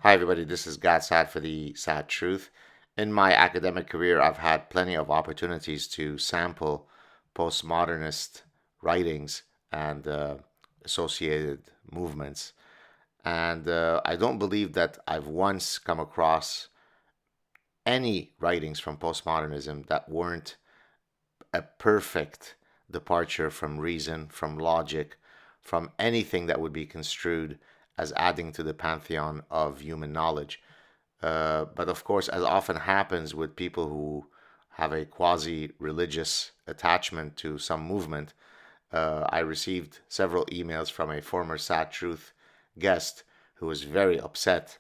Hi, everybody. This is SAAD for the SAAD Truth. In my academic career, I've had plenty of opportunities to sample postmodernist writings and associated movements. And I don't believe that I've once come across any writings from postmodernism that weren't a perfect departure from reason, from logic, from anything that would be construed as adding to the pantheon of human knowledge. But of course, as often happens with people who have a quasi religious attachment to some movement, I received several emails from a former SAAD Truth guest who was very upset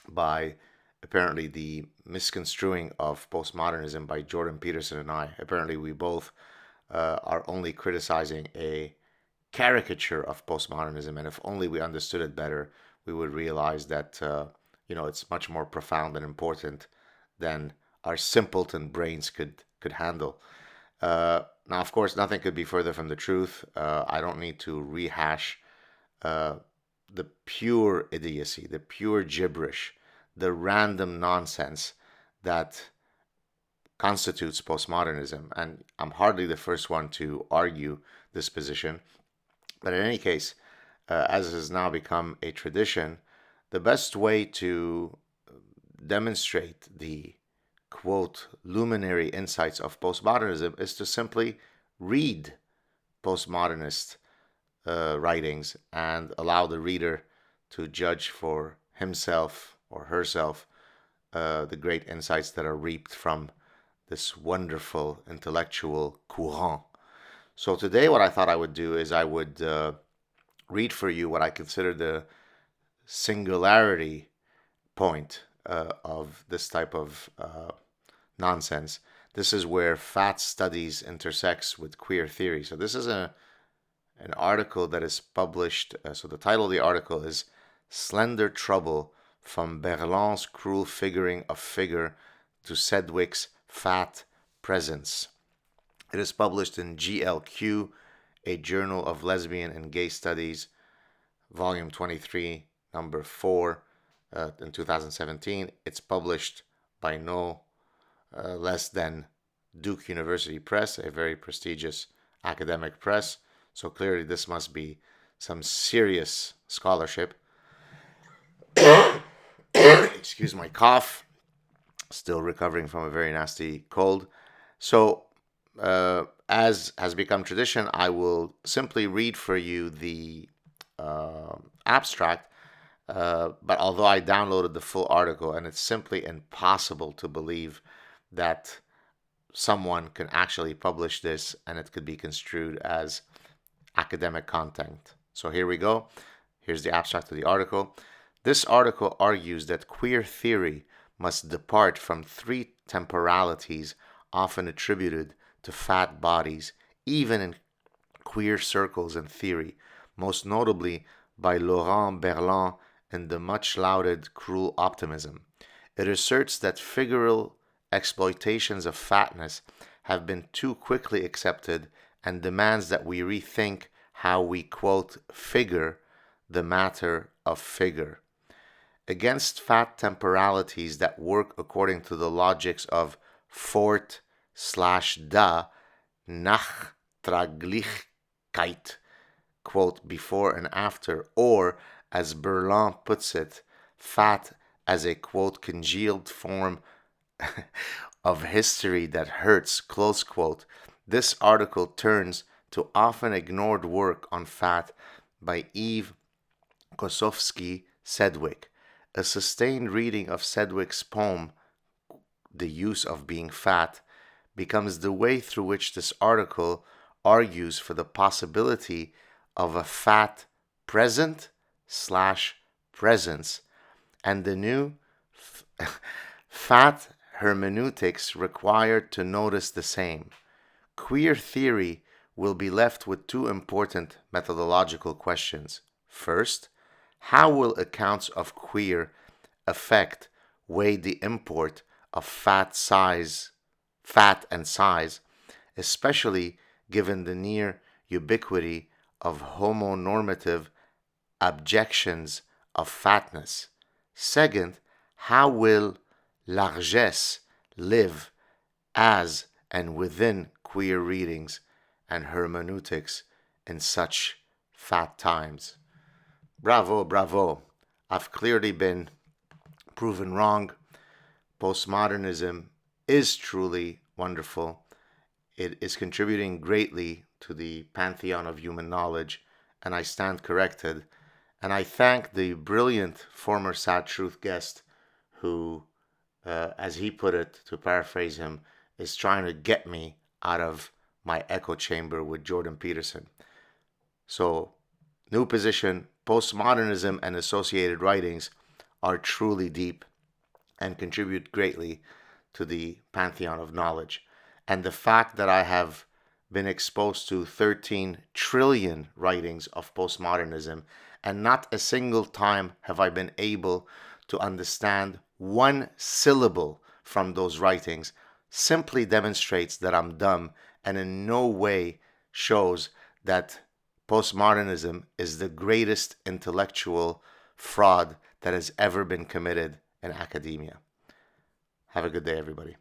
by apparently the misconstruing of postmodernism by Jordan Peterson and I. Apparently, we both are only criticizing a caricature of postmodernism, and if only we understood it better, we would realize that it's much more profound and important than our simpleton brains could handle. Now, of course, nothing could be further from the truth. I don't need to rehash uh, the pure idiocy, the pure gibberish, the random nonsense that constitutes postmodernism. And I'm hardly the first one to argue this position. But in any case, as has now become a tradition, the best way to demonstrate the quote luminary insights of postmodernism is to simply read postmodernist writings and allow the reader to judge for himself or herself the great insights that are reaped from this wonderful intellectual courant. So today, what I thought I would do is I would read for you what I consider the singularity point of this type of nonsense. This is where fat studies intersects with queer theory. So this is an article that is published. So the title of the article is "Slender Trouble: From Berlin's Cruel Figuring of Figure to Sedgwick's Fat Presence." It is published in GLQ, a journal of lesbian and gay studies, volume 23, number 4, in 2017. It's published by no less than Duke University Press, a very prestigious academic press. So clearly, this must be some serious scholarship. Excuse my cough. Still recovering from a very nasty cold. So, as has become tradition, I will simply read for you the abstract. But although I downloaded the full article, and it's simply impossible to believe that someone can actually publish this and it could be construed as academic content. So here we go. Here's the abstract of the article. This article argues that queer theory must depart from three temporalities often attributed to fat bodies, even in queer circles and theory, most notably by Laurent Berlin in the much lauded Cruel Optimism. It asserts that figural exploitations of fatness have been too quickly accepted and demands that we rethink how we, quote, figure the matter of figure. Against fat temporalities that work according to the logics of fort/da, Nachtraglichkeit, quote, before and after, or, as Berlin puts it, fat as a, quote, congealed form of history that hurts, close quote. This article turns to often ignored work on fat by Eve Kosofsky Sedgwick. A sustained reading of Sedgwick's poem, The Use of Being Fat, becomes the way through which this article argues for the possibility of a fat present/presence and the new fat hermeneutics required to notice the same. Queer theory will be left with two important methodological questions. First, how will accounts of queer affect weigh the import of fat and size, especially given the near ubiquity of homonormative objections of fatness? Second, how will largesse live as and within queer readings and hermeneutics in such fat times? Bravo, bravo. I've clearly been proven wrong. Postmodernism is truly wonderful. It is contributing greatly to the pantheon of human knowledge, and I stand corrected. And I thank the brilliant former SAAD TRUTH guest who, as he put it, to paraphrase him, is trying to get me out of my echo chamber with Jordan Peterson. So, new position, postmodernism and associated writings are truly deep and contribute greatly to the pantheon of knowledge. And the fact that I have been exposed to 13 trillion writings of postmodernism, and not a single time have I been able to understand one syllable from those writings, simply demonstrates that I'm dumb and in no way shows that postmodernism is the greatest intellectual fraud that has ever been committed in academia. Have a good day, everybody.